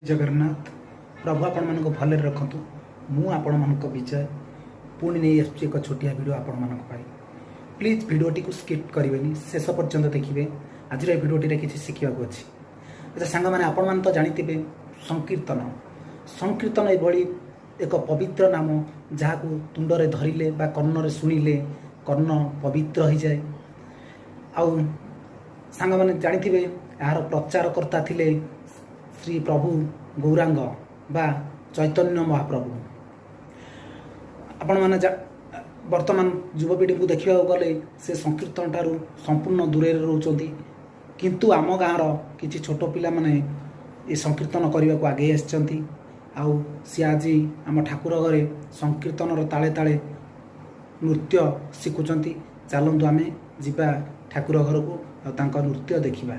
जगन्नाथ प्रभु आपण मानक भले रखतु मु आपण मानक विजय पुणी नहीं आसुची एक छोटिया वीडियो आपण मानक पाई प्लीज वीडियोटी को स्किप करेंगे शेष पर्यंत देखिए आज वीडियोटी किसी शिखा अच्छी अच्छा सांग मैंने आपण मान तो जानी संकीर्तन संकीर्तन ये एक पवित्र नाम जहाँ को तुंडरे धरिले बा कर्णरे शुणिले कर्ण पवित्र हो जाए आउ सांग मैंने जानी यार प्रचारकर्ता थिले श्री प्रभु गौरांग बा चैतन्य महाप्रभु आपण मैंने वर्तमान युवपीढ़ी को देखा गले से संकीर्तन ठारू संपूर्ण दूरे रोचंती किंतु आम गाँव किसी छोट पिला माने ये संकीर्तन करने को आगे आसी आउ सी आज आम ठाकुर घरे संकीर्तन ताले ताले नृत्य शिखुंट चलतु आमे जीवा ठाकुर घर को नृत्य देखिबा।